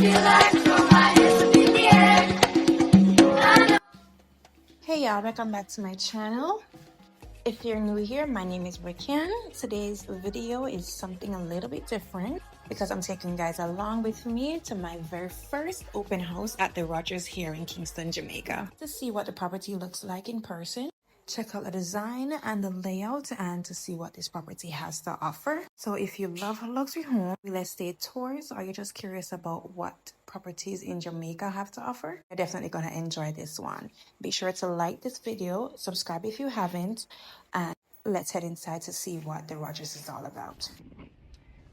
Hey y'all, welcome back to my channel. If you're new here, my name is Rickiann. Today's video is something a little bit different because I'm taking you guys along with me to my very first open house at the Rogers here in Kingston, Jamaica, to see what the property looks like in person, check out the design and the layout, and to see what this property has to offer. So if you love luxury home, real estate tours, or you're just curious about what properties in Jamaica have to offer, you're definitely going to enjoy this one. Be sure to like this video, subscribe if you haven't, and let's head inside to see what the Rogers is all about.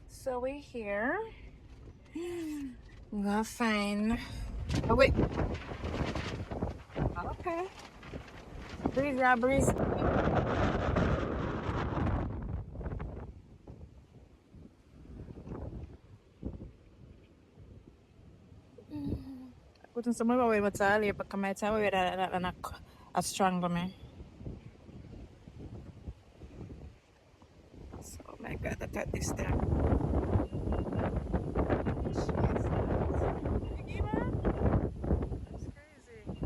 So we're here. We're gonna find... Oh wait. Okay. Breeze, yeah, breeze. Kung sa mga way matali, pag kamay sa way na anak a strong me. So oh my god, look at this thing. That's crazy.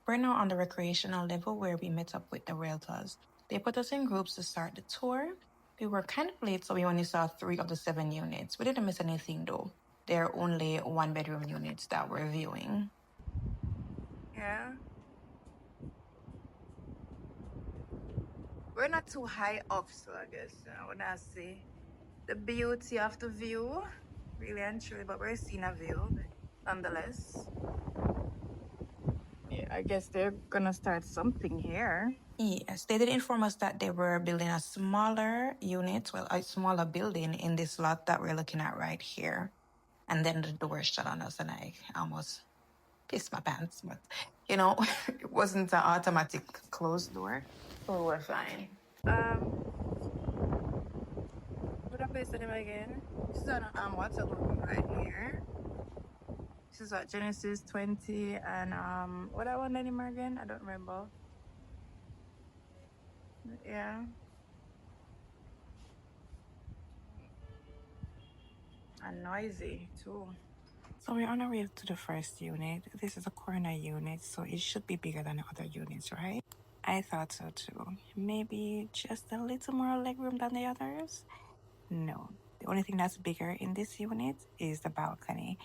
We're now on the recreational level where we met up with the realtors. They put us in groups to start the tour. We were kind of late, so we only saw 3 of the 7 units. We didn't miss anything though. There are only 1-bedroom units that we're viewing. Yeah. We're not too high up, so I guess I would not see the beauty of the view, really and truly, but we're seeing a view nonetheless. Yeah, I guess they're gonna start something here. Yes, they did inform us that they were building a smaller unit, well, a smaller building in this lot that we're looking at right here. And then the door shut on us and I almost pissed my pants, but you know, it wasn't an automatic closed door, so we're fine. Put up this again. This is on what's up right here. This is what Genesis 20 and what I want anymore again? I don't remember. But yeah. And noisy too. So we're on our way to the first unit. This is a corner unit, so it should be bigger than the other units, right? I thought so too. Maybe just a little more legroom than the others? No. The only thing that's bigger in this unit is the balcony,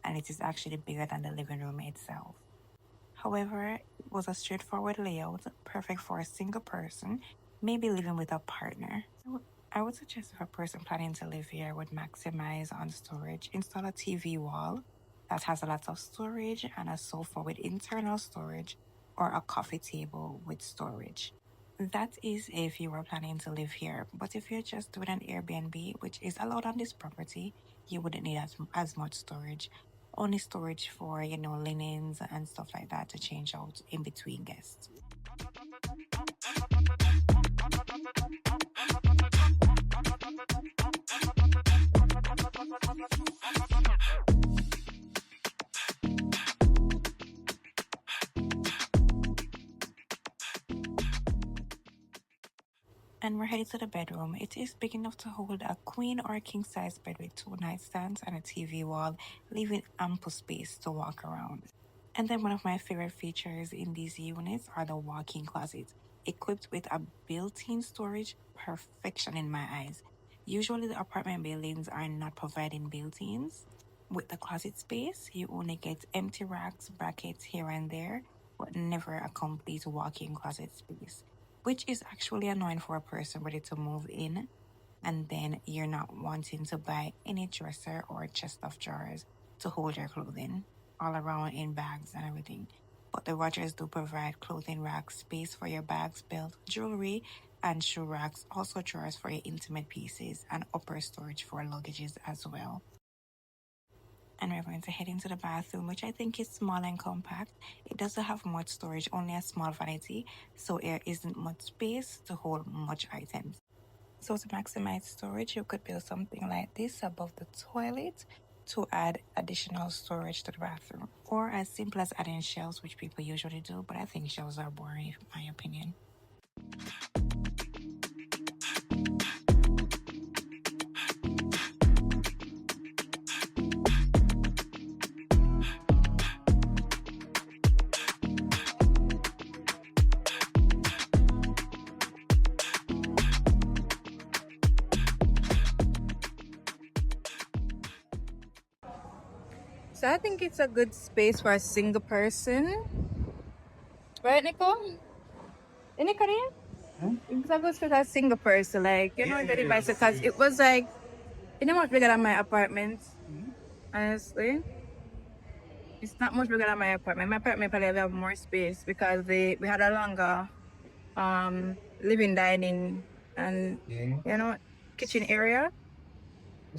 and it is actually bigger than the living room itself. However, it was a straightforward layout, perfect for a single person, maybe living with a partner. I would suggest if a person planning to live here would maximize on storage, install a TV wall that has a lot of storage and a sofa with internal storage or a coffee table with storage. That is if you were planning to live here, but if you're just doing an Airbnb, which is allowed on this property, you wouldn't need as much storage. Only storage for, you know, linens and stuff like that to change out in between guests. And we're headed to the bedroom. It is big enough to hold a queen or a king size bed with 2 nightstands and a TV wall, leaving ample space to walk around. And then one of my favorite features in these units are the walk-in closets, equipped with a built-in storage. Perfection in my eyes. Usually the apartment buildings are not providing built-ins. With the closet space, you only get empty racks, brackets here and there, but never a complete walk-in closet space, which is actually annoying for a person ready to move in, and then you're not wanting to buy any dresser or chest of drawers to hold your clothing all around in bags and everything. But the Rogers do provide clothing racks, space for your bags, belt, jewelry, and shoe racks, also drawers for your intimate pieces, and upper storage for luggages as well. And we're going to head into the bathroom, which I think is small and compact. It doesn't have much storage, only a small vanity, so there isn't much space to hold much items. So to maximize storage, you could build something like this above the toilet to add additional storage to the bathroom. Or as simple as adding shelves, which people usually do, but I think shelves are boring in my opinion. So I think it's a good space for a single person. Right, Nicole? Nicole? It's a good space for a single person. Like, you know, the device because it was like, it's not much bigger than my apartment. Honestly. It's not much bigger than my apartment. My apartment probably have more space because we had a longer living dining and you know kitchen area.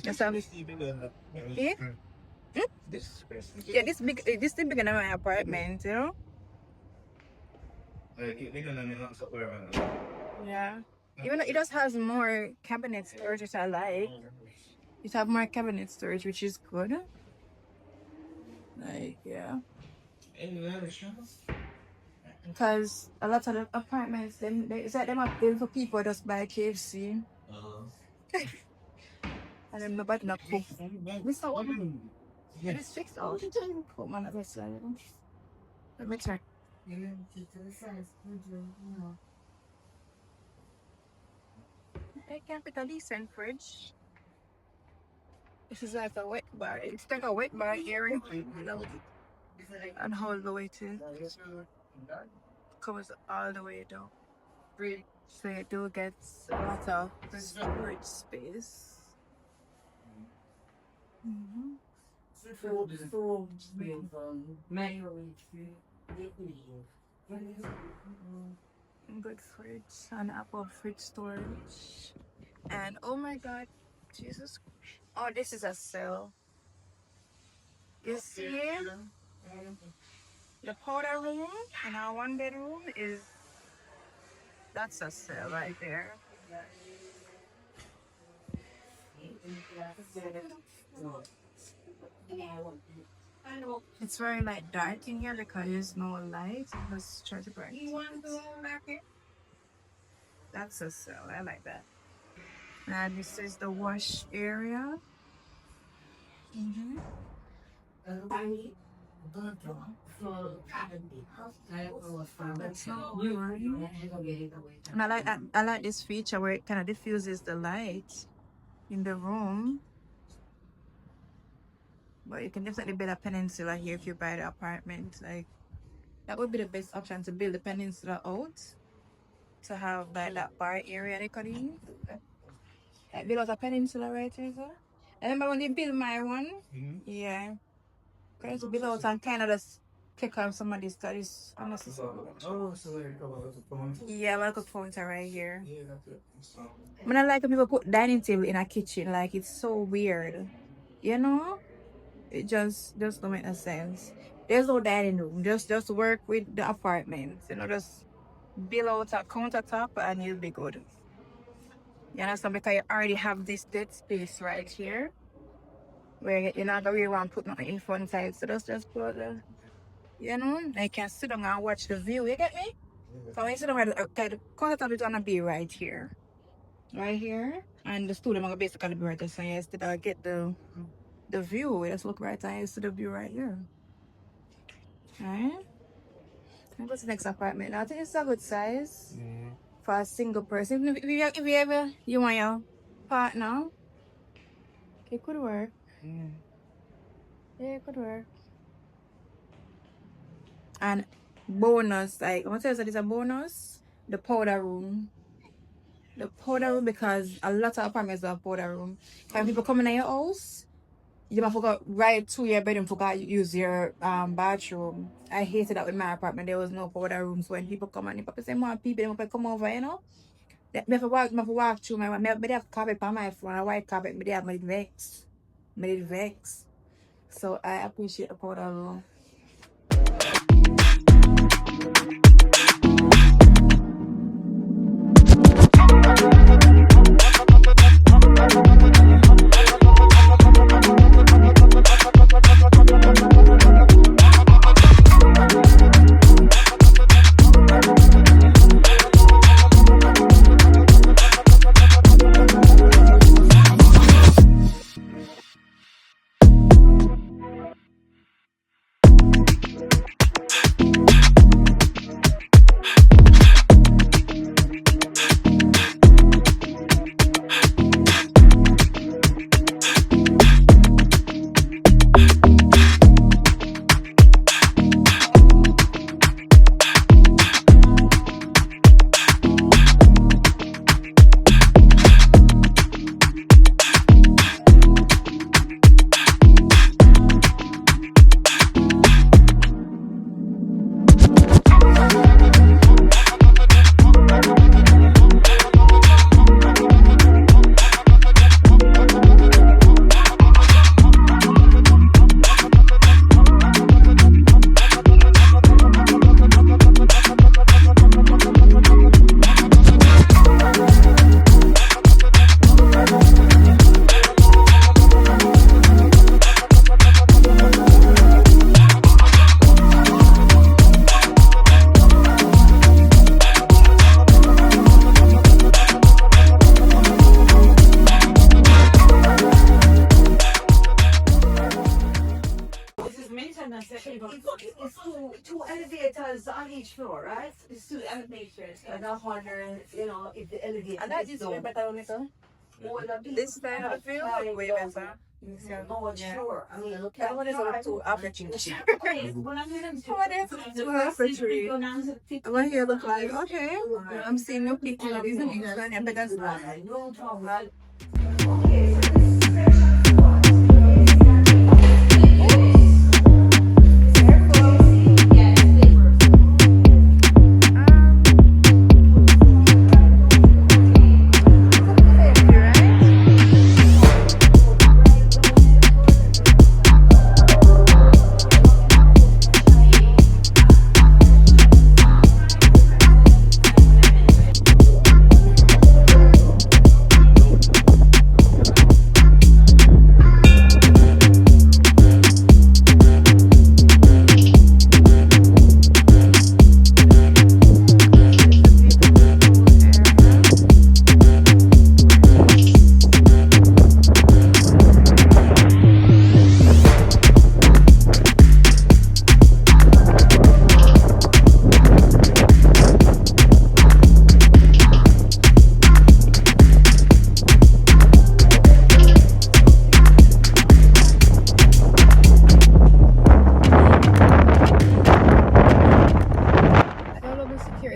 Just have, yeah? Yeah, this is bigger than my apartment, you know? Yeah. Even though it just has more cabinet storage, which I like. It have more cabinet storage, which is good. Like, yeah. Because a lot of the apartments, it's like them are built for people just buy KFC. And then nobody not cook. Mr. Woman, it is fixed out. Put man at this side. Let me check. I can put a decent fridge. This is like a wet bar. It's like a wet bar area. And all the way to covers all the way down. So you do get a lot of storage space. Good fridge and Apple fridge storage. And oh my god, Jesus. Oh, this is a cell. You see the powder room in our one bedroom is that's a cell right there. It's very like dark in here because there's no light. Let's try to brighten it. That's a cell. I like that. And this is the wash area. That's not boring. And I like that. I like this feature where it kind of diffuses the light in the room. But you can definitely build a peninsula here if you buy the apartment. Like that would be the best option to build the peninsula out to have like that bar area they could use. Like build out a peninsula right here, so. I remember when they built my one, yeah. Because build out and kind of just kick off some of these studies unnecessary. Yeah, my cook phones are right here. When I like when people put dining table in a kitchen, like it's so weird, you know. It just don't make no sense. There's no dining room. Just work with the apartment. You know, just build out a countertop and you'll be good. You understand? Because you already have this dead space right here. Where you're not gonna really want to put nothing in front side. So just put the, you know, they can sit down and watch the view. You get me? So when you sit down, the countertop is gonna be right here. Right here. And the stool is gonna basically be right there. So you still get the view. Just look right there. You see the view right here. Alright. Go to the next apartment. I think it's a good size for a single person. If you ever you want your partner, it could work. Yeah, it could work. And bonus, like I want to tell you that it's a bonus. The powder room. The powder room because a lot of apartments have powder room. When people come in your house, you might forgot right to your bedroom, forgot you use your bathroom. I hated that with my apartment. There was no powder rooms when people come and people say more people they come over, you know. Me have to walk through my me have carpet on my floor, a white carpet, me have my vex. Me vex. So I appreciate the powder room. It's two elevators on each floor, right? It's two elevators. And I wonder, if the elevator. I like this way better on it. This time I feel way better. Oh, sure. I mean, look That one is on two aperture. When you look like, okay, I'm seeing your picture of this in England and better than no problem.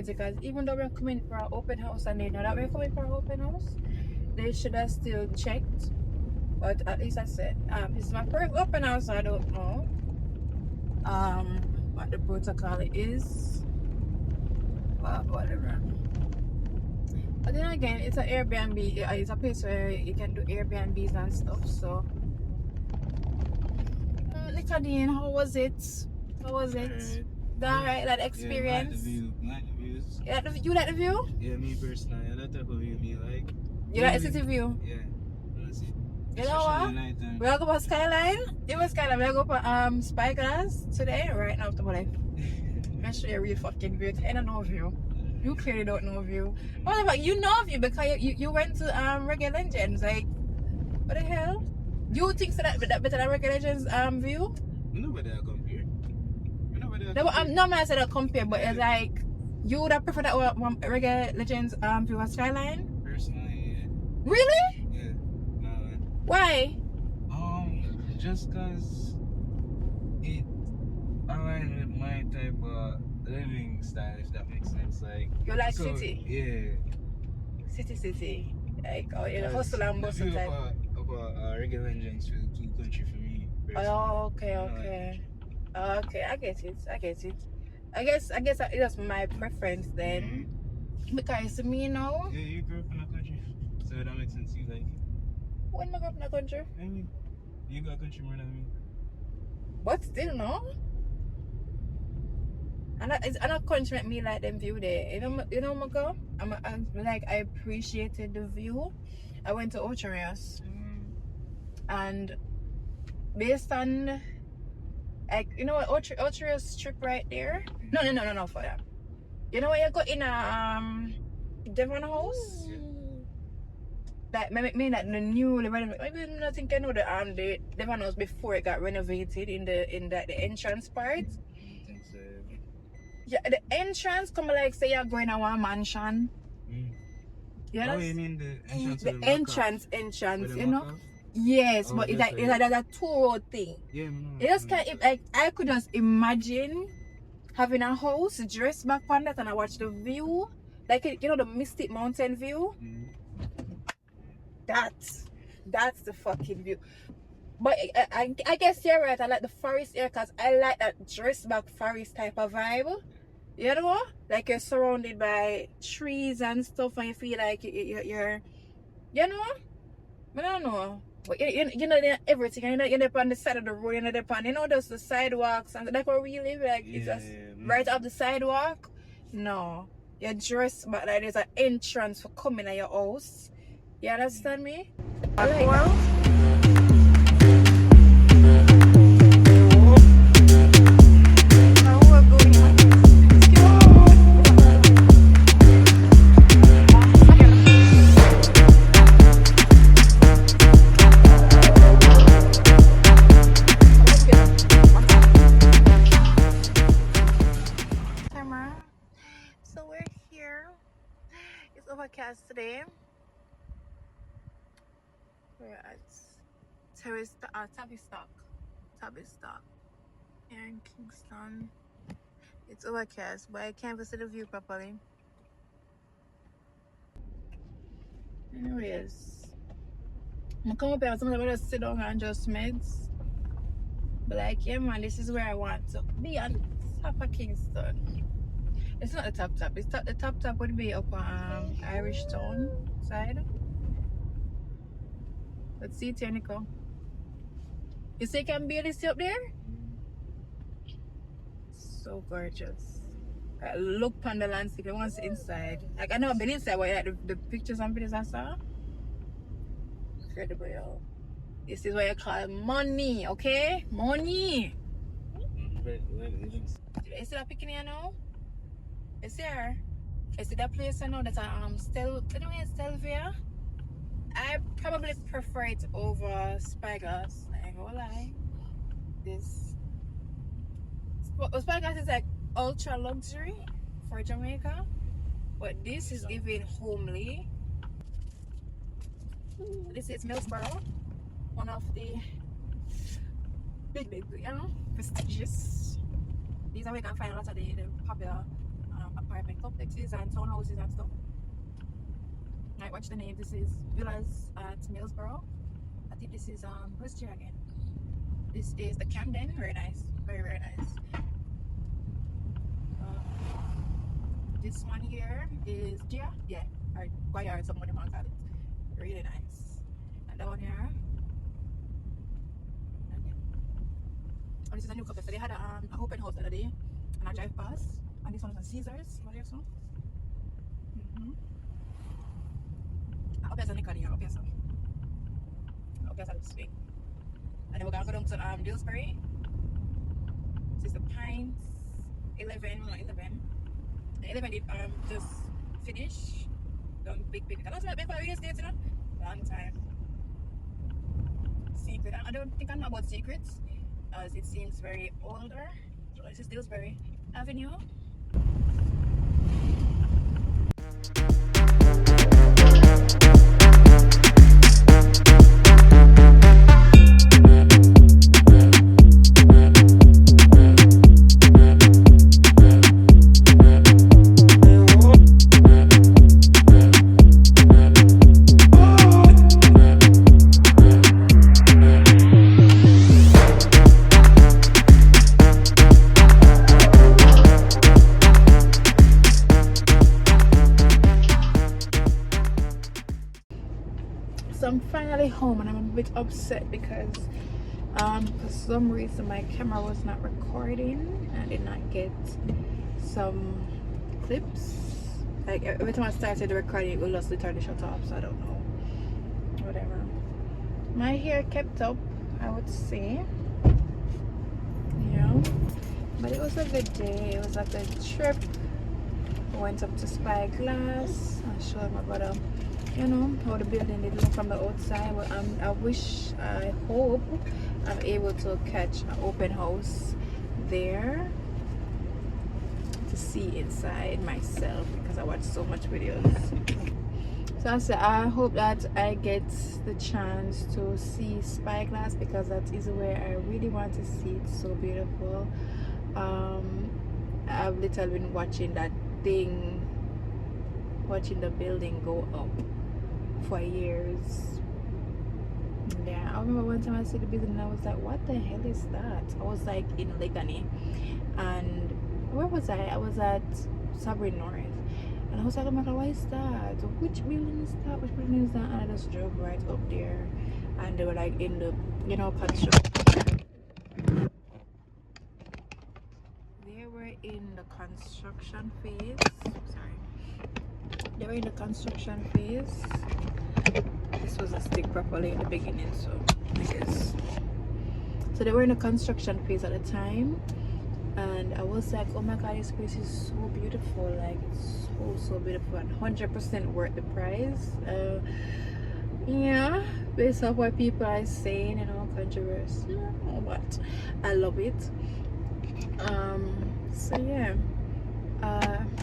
Because even though we're coming for an open house and they know that we're coming for an open house, they should have still checked. But at least I said, this is my first open house, so I don't know what the protocol is. But whatever. But then again, it's an Airbnb. It's a place where you can do Airbnbs and stuff. So, Rickiann, how was it? How was it? Alright, that experience. Yeah, like the views. You like the view? Yeah, me personally, I like the type of view me like. You like the city view? Yeah, that's it. You know what? We're gonna go for Skyline. You know Skyline. We're gonna go for Spyglass today, right now after my life. I'll show you a real fucking view. I don't know view. You clearly don't know view. Whatever, you know view because you went to Reggae Legends. Like, what the hell? You think so that better than Reggae Legends view? Nobody I compare. No, I'm not I said I compare, but it's like you would have preferred that one Reggae Legends view or Skyline? Personally, yeah. Really? Yeah. No. Why? Just cause it aligns with my type of living style, if that makes sense. Like you like so, city? Yeah. City. Like in a hustle and bustle type. Reggae Legends feel too country for me. Personally. Oh, okay. Okay, I get it. I guess it's my preference then. Because to me now. Yeah, you grew up in a country, so that makes sense. You like it. When I grew up in a country? I mean, you got country more than me. But still, no. And a country make me like them view there. You know, my girl. I appreciated the view. I went to Ocherios, and based on. Like, you know what, Ocherios strip right there? No, for that. You know what, you got in a Devon house? Yeah. Like, maybe like the newly renovated. Maybe I think I know the Devon house before it got renovated in the entrance part. I think so. Yeah, the entrance come like say you're going to one mansion. Yeah. Oh, you mean the entrance? The entrance, you know? Off? Yes, but it's like a two-road thing. Yeah, no. It just can't, like, I could just imagine having a house, dress back on that, and I watch the view, like, you know, the Mystic Mountain view. That's the fucking view. But I guess you're right. I like the forest here because I like that dress back forest type of vibe. You know, like you're surrounded by trees and stuff, and you feel like you're you know, I don't know. But you know everything. You're up on the side of the road. You're up on just the sidewalks and like where we live. Like it's just right off the sidewalk. No, you're dressed, but like there's an entrance for coming at your house. You understand me? I like that. property. We're at Tavistock here in Kingston. It's overcast, but I can't see the view properly. Anyways, I'm come up here, sometimes I just sit down and just meds. But like, yeah man, this is where I want to be on top of Kingston. It's not the top. It's the top would be up on Irish Town side. Let's see it here, Nico. You see, you can barely see up there? So gorgeous. Look on the landscape. I want to see inside. Like, I know I've been inside, but like the pictures and videos I saw. Incredible, yo. This is what you call money, okay? Money. You see that picking here now? You see her? You see that place I know that's Stelvia? I probably prefer it over Spyglass. I ain't gonna lie. This Spyglass is like ultra luxury for Jamaica, but this is even homely. This is Millsboro, one of the big, prestigious. These are where you can find a lot of the popular apartment complexes and townhouses and stuff. Like, watch the name. This is Villas at Millsboro. I think this is what's here again? This is the Camden. Very nice, very nice. This one here is Gia, or Guayar, someone you want to call it. Really nice. And down here, oh, this is a new couple. So they had an open house the other day, and I drive past, and this one is a Caesars. What do you say? I hope there's a Nickel here. I hope there's a swing. And then we're gonna go down to Dillsbury. This is the Pines 11. The 11 did just finish. Done big. I don't know before we stayed, long time. Secret. I don't think I know about secrets, as it seems very older. So this is Dillsbury Avenue. So I'm finally home and I'm a bit upset because for some reason my camera was not recording and I did not get some clips. Like every time I started the recording it will just literally shut off, so I don't know. Whatever. My hair kept up, I would say. Yeah. But it was a good day, it was a good trip. I went up to Spyglass, I showed my brother how the building did look from the outside. But I hope I'm able to catch an open house there to see inside myself because I watch so much videos. So I hope that I get the chance to see Spyglass because that is where I really want to see. It's so beautiful. I've literally been watching that thing, watching the building go up for years. Yeah, I remember one time I saw the building and I was like, what the hell is that? I was like in Legani, and where was I? I was at Sabrin North, and I was like, oh my god, what is that? Which building is that? Which building is that? And I just drove right up there, and they were like in the construction. They were in the construction phase. They were in the construction phase. This wasn't stick properly in the beginning, so I guess. So they were in the construction phase at the time, and I was like, oh my god, this place is so beautiful. Like, it's so beautiful and 100% worth the price. Yeah, based off what people are saying, controversy, but I love it. So yeah,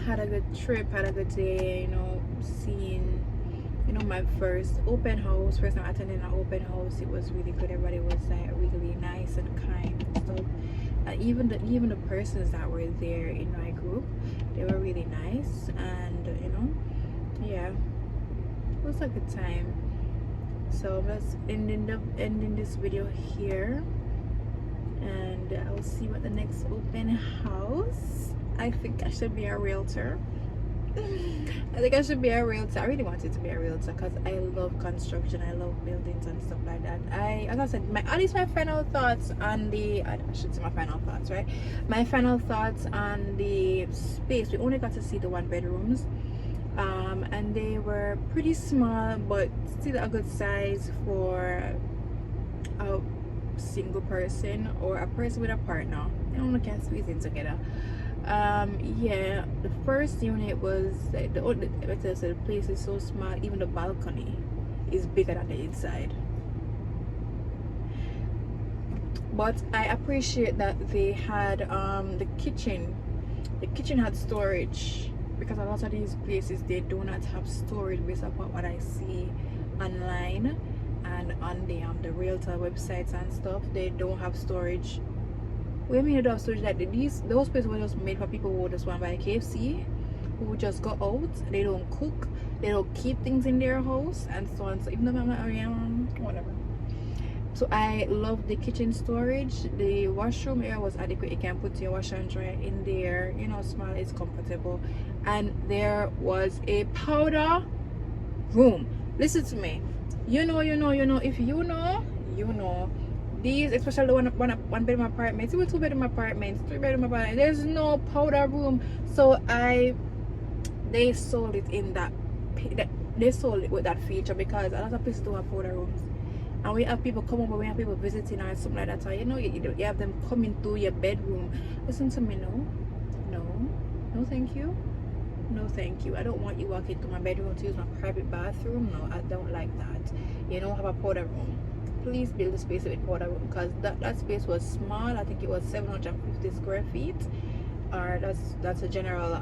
had a good trip, had a good day, seeing you know, my first open house, first time attending an open house. It was really good. Everybody was like really nice and kind and stuff. And even the persons that were there in my group, they were really nice. And you know, yeah, it was a good time. So let's ending this video here, and I'll see what the next open house. I think I should be a realtor. I think I should be a realtor. I really wanted to be a realtor because I love construction. I love buildings and stuff like that. As I said, at least my final thoughts on the, I should say my final thoughts, right? My final thoughts on the space. We only got to see the 1 bedrooms. And they were pretty small, but still a good size for a single person or a person with a partner. They only can squeeze in together. Yeah, the first unit was the place is so small, even the balcony is bigger than the inside. But I appreciate that they had the kitchen had storage, because a lot of these places they do not have storage based upon what I see online and on the realtor websites and stuff. They don't have storage. What do you mean they don't have storage? Like those places were just made for people who just want to buy KFC, who just go out, they don't cook, they don't keep things in their house and so on. So even though I'm like, whatever. So I love the kitchen storage. The washroom area was adequate. You can put your washer and dryer in there, you know, small, it's comfortable. And there was a powder room. Listen to me, you know, if you know these, especially the one bedroom apartments, even 2 bedroom apartments, 3 bedroom apartments, there's no powder room. So they sold it in that, they sold it with that feature, because a lot of places don't have powder rooms. And we have people come over, we have people visiting or something like that. So you know, you have them coming to your bedroom. Listen to me, no, thank you. No, thank you. I don't want you walking to my bedroom to use my private bathroom. No, I don't like that. You don't have a powder room. Please build a space with powder room, because that space was small. I think it was 750 square feet, or that's a general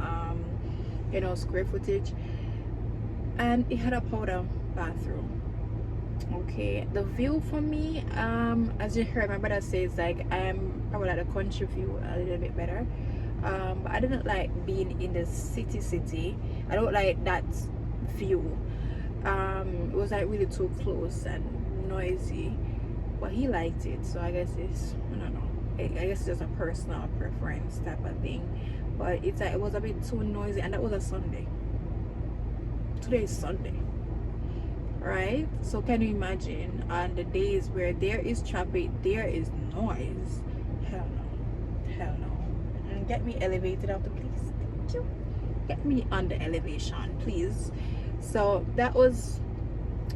you know, square footage, and it had a powder bathroom. Okay, the view for me, as you heard my brother says, like I'm probably like the country view a little bit better. But I didn't like being in the city. I don't like that view. It was like really too close and noisy, but he liked it, so I guess it's, I don't know, I guess it's just a personal preference type of thing. But it's like it was a bit too noisy, and that was a Sunday. Today is Sunday, right? So can you imagine on the days where there is traffic, there is noise? Hell no. And get me elevated out the place, thank you. Get me on the elevation, please. So that was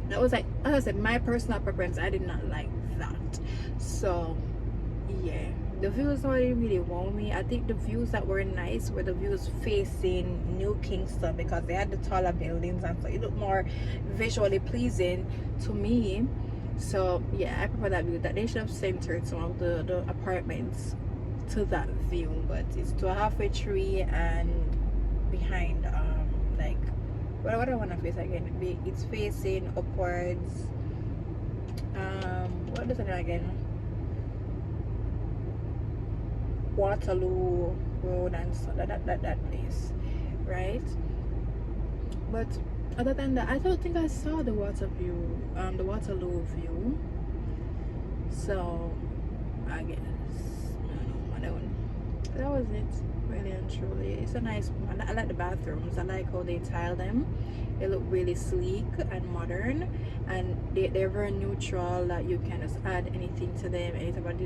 like, as I said, my personal preference. I did not like that. So yeah, the views already really won me. I think the views that were nice were the views facing New Kingston, because they had the taller buildings and so it looked more visually pleasing to me. So yeah, I prefer that view. That they should have centered some of the apartments to that view, but it's to a halfway tree and behind like what I want to face again, it's facing upwards. What is it again? Waterloo Road and so that place, right? But other than that, I don't think I saw the the Waterloo view. So I guess that was it, really and truly. It's a nice one. I like the bathrooms. I like how they tile them. They look really sleek and modern, and they're very neutral, that you can just add anything to them, anything about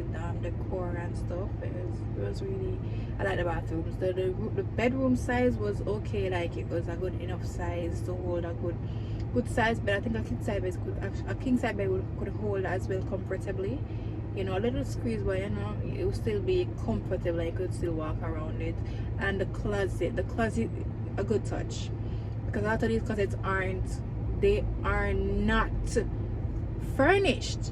the decor and stuff. It was really, I like the bathrooms. The bedroom size was okay, like it was a good enough size to hold a good size bed. I think a king size bed could hold as well comfortably. You know, a little squeeze, but you know, it will still be comfortable. I could still walk around it. And the closet, a good touch, because a lot of these closets are not furnished.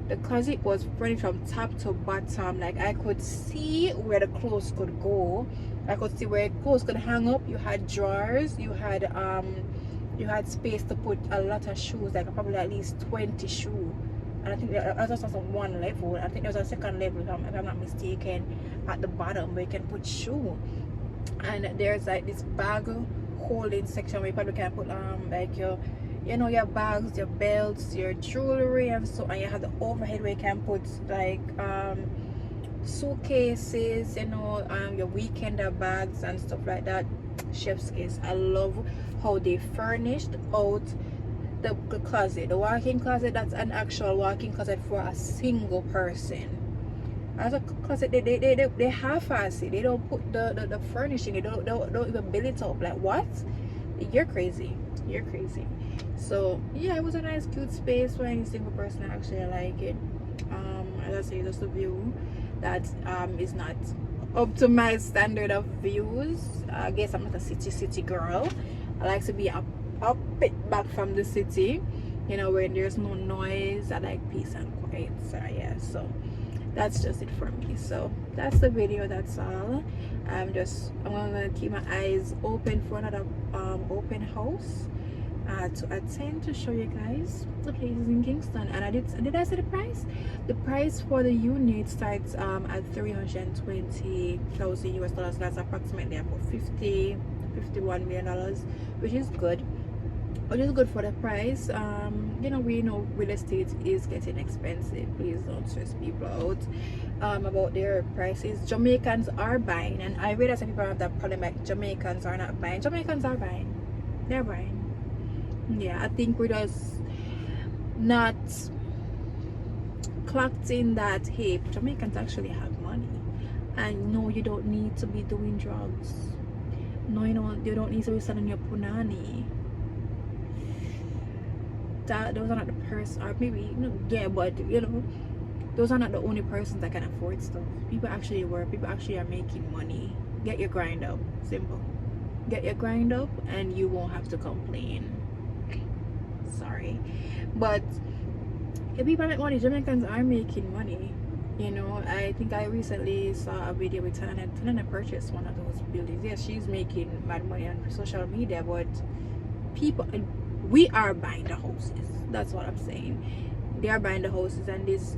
The closet was furnished from top to bottom. Like I could see where the clothes could go. I could see where clothes could hang up. You had drawers. You had you had space to put a lot of shoes, like probably at least 20 shoes. And I think that was just on one level. I think there was a second level, if I'm not mistaken, at the bottom where you can put shoe. And there's like this bag holding section where you probably can put like your, you know, your bags, your belts, your jewelry, and so. And you have the overhead where you can put like suitcases, you know, your weekender bags and stuff like that. Chef's kiss. I love how they furnished out the closet, the walk-in closet. That's an actual walk-in closet for a single person. As a closet, they half-ass it. They don't put the furnishing. They don't even build it up. Like, what? You're crazy. You're crazy. So yeah, it was a nice cute space for any single person. I actually like it. As I say, just a view that is not up to my standard of views. I guess I'm not a city girl. I like to be a bit back from the city, you know, where there's no noise. I like peace and quiet. So yeah, so that's just it for me. So that's the video. That's all. I'm gonna keep my eyes open for another open house to attend, to show you guys the places in Kingston. And did I say the price? The price for the unit starts at $320,000 US. That's approximately about $51 million, which is good. Which is good for the price. You know, we know real estate is getting expensive. Please don't stress people out about their prices. Jamaicans are buying, and I realize that people have that problem like Jamaicans are not buying. Jamaicans are buying. They're buying. Yeah, I think we're just not clocked in that, hey, Jamaicans actually have money. And no, you don't need to be doing drugs. No, you know, you don't need to be selling your punani. Those are not the person, or maybe, you know, yeah, but you know, those are not the only persons that can afford stuff. People actually work. People actually are making money. Get your grind up. Simple. Get your grind up, and you won't have to complain. Sorry, but if people make money, Jamaicans are making money. You know, I think I recently saw a video with Tanana purchased one of those buildings. Yes, she's making mad money on social media, but people, we are buying the houses. That's what I'm saying. They are buying the houses, and this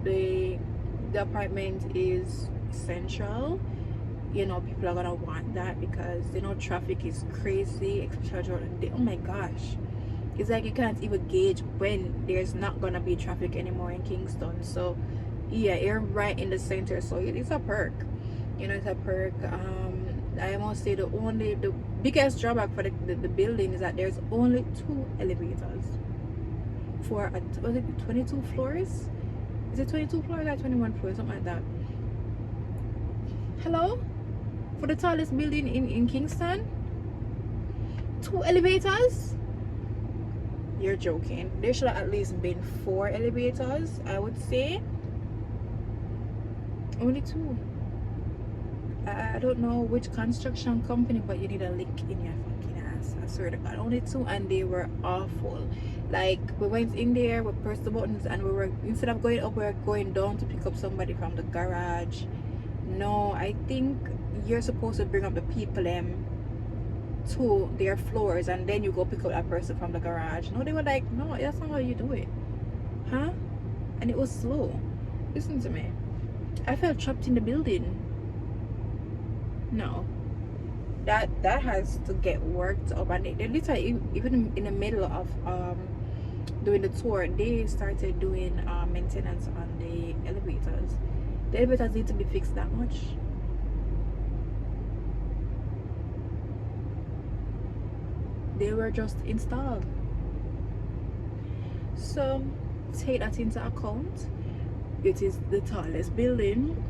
the apartment is central. You know, people are gonna want that because, you know, traffic is crazy, especially oh my gosh, it's like you can't even gauge when there's not gonna be traffic anymore in Kingston. So yeah, you're right in the center, so it's a perk. You know, it's a perk. I must say the biggest drawback for the building is that there's only 2 elevators for was it 22 floors? Is it 22 floors or 21 floors, something like that? Hello? For the tallest building in Kingston, 2 elevators? You're joking. There should have at least been 4 elevators, I would say. Only 2. I don't know which construction company, but you need a lick in your fucking ass. I swear to God. Only 2, and they were awful. Like, we went in there, we pressed the buttons, and we were, instead of going up, we were going down to pick up somebody from the garage. No, I think you're supposed to bring up the people to their floors, and then you go pick up that person from the garage. No, they were like, no, that's not how you do it. Huh? And it was slow. Listen to me. I felt trapped in the building. No, that has to get worked up. And they literally, even in the middle of doing the tour, they started doing maintenance on the elevators. The elevators need to be fixed that much. They were just installed. So take that into account. It is the tallest building,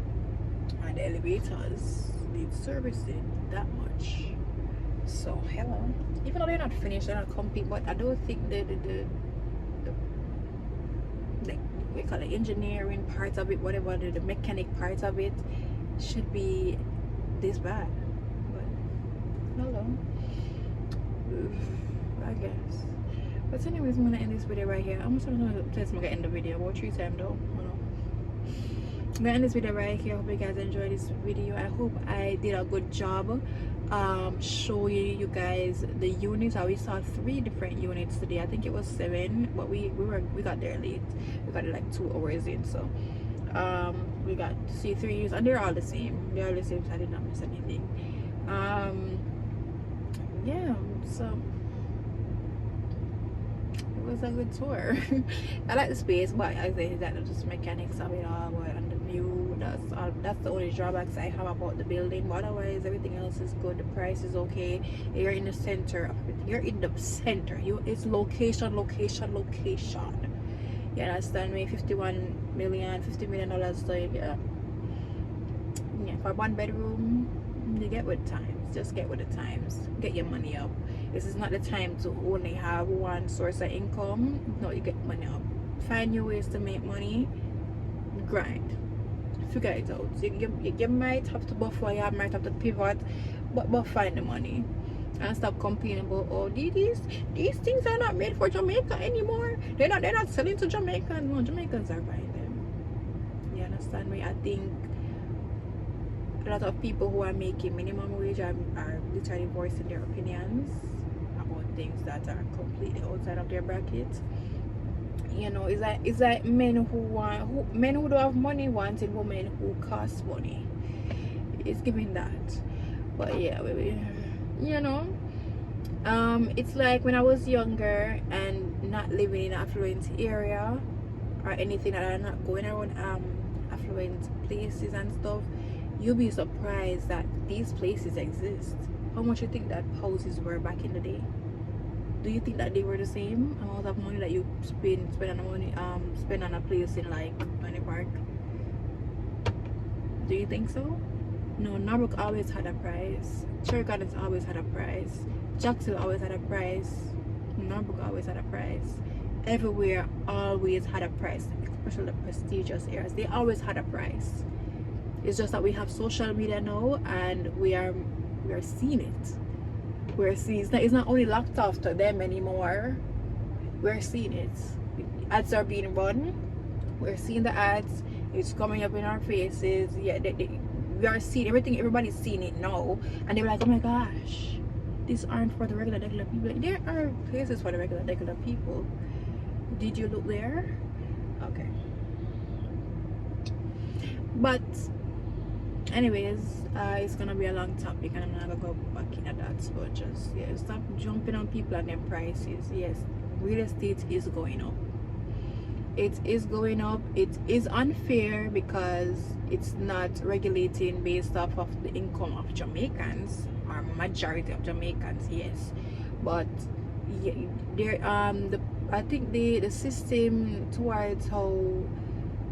and the elevators need servicing that much. So hello, even though they're not finished, they're not complete, but I don't think the like, we call it engineering part of it, whatever, the mechanic part of it should be this bad. But hello, I guess. But anyways, I'm gonna end this video right here. I'm just gonna end the video about 3 times though, you know. I'm gonna end this video right here. I hope you guys enjoyed this video. I hope I did a good job showing you guys the units. We saw 3 different units today. I think it was 7, but we got there late. We got it like 2 hours in, so we got to see 3 units, and they're all the same. They're all the same, so I did not miss anything. Yeah, so it was a good tour. I like the space, but I say that just mechanics of it all, and the view. That's the only drawbacks I have about the building. But otherwise, everything else is good. The price is okay. You're in the center of everything. You're in the center. It's location. You understand me? $50 million. So yeah, for 1 bedroom, you get with times. Just get with the times. Get your money up. This is not the time to only have one source of income. No, you get money up. Find your ways to make money. Grind. Figure it out. You might have to buffer, you might have to pivot, but find the money. And stop complaining about, oh, these things are not made for Jamaica anymore. They're not selling to Jamaica. No, Jamaicans are buying them. You understand me? I think a lot of people who are making minimum wage are literally voicing their opinions about things that are completely outside of their bracket. You know, it's like men who don't have money wanting women who cost money. It's giving that. But yeah, baby, you know, it's like when I was younger and not living in an affluent area or anything, that I'm not going around affluent places and stuff, you'll be surprised that these places exist. How much you think that houses were back in the day? Do you think that they were the same amount of money that you spend on a place in like Money Park? Do you think so? No, Norbrook always had a price. Cherry Gardens always had a price. Jacksonville always had a price. Norbrook always had a price. Everywhere always had a price, especially the prestigious areas. They always had a price. It's just that we have social media now, and we are seeing it. We're seeing it's not only locked off to them anymore. We're seeing it. Ads are being run. We're seeing the ads. It's coming up in our faces. Yeah, we are seeing everything. Everybody's seeing it now, and they're like, oh my gosh, these aren't for the regular people. Like, there are places for the regular people. Did you look there? Okay. But anyways, it's gonna be a long topic, and I'm not gonna go back into that. So just, yeah, stop jumping on people and their prices. Yes, real estate is going up. It is going up. It is unfair because it's not regulating based off of the income of Jamaicans, or majority of Jamaicans. Yes, but yeah, there I think the system towards how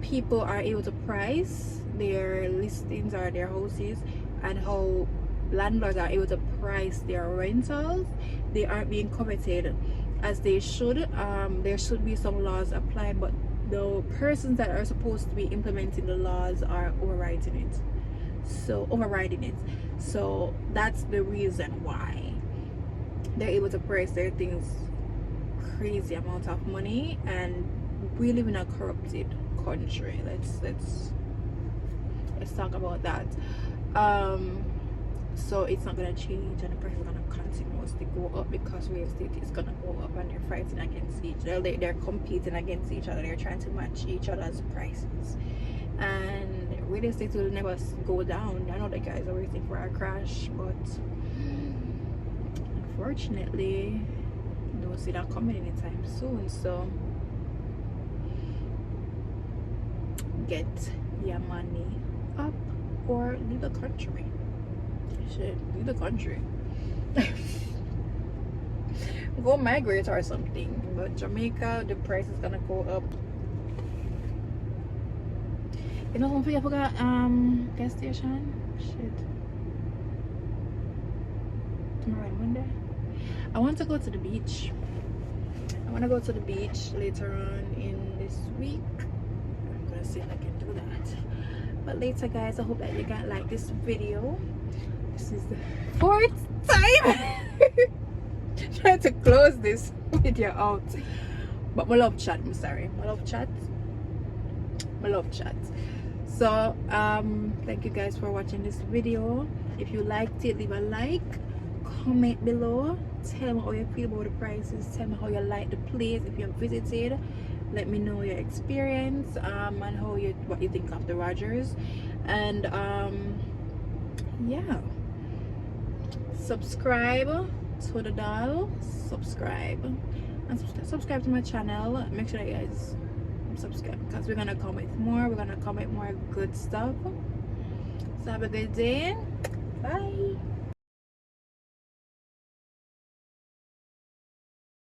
people are able to price their listings or their houses, and how landlords are able to price their rentals, they aren't being coveted as they should. There should be some laws applied, but the persons that are supposed to be implementing the laws are overriding it. So that's the reason why they're able to price their things crazy amount of money, and we live in a corrupted country. Let's talk about that. So it's not gonna change, and the price is gonna continuously go up because real estate is gonna go up, and they're fighting against each other. They're competing against each other. They're trying to match each other's prices, and real estate will never go down. I know the guys are waiting for a crash, but unfortunately don't see that coming anytime soon. So get your money up or leave the country. Shit, leave the country. Go migrate or something. But Jamaica, the price is gonna go up. You know, I forgot gas station. Shit. Tomorrow and Monday. I want to go to the beach. I want to go to the beach later on in this week. I'm gonna see if I can do that. But later, guys, I hope that you guys like this video. This is the 4th time trying to close this video out. But my love chat, I'm sorry. My love chat. So thank you guys for watching this video. If you liked it, leave a like, comment below, tell me how you feel about the prices, tell me how you like the place. If you have visited, let me know your experience, and what you think of the Rogers. And yeah, subscribe to the dial, subscribe to my channel. Make sure that you guys subscribe, because we're gonna come with more good stuff. So have a good day. Bye.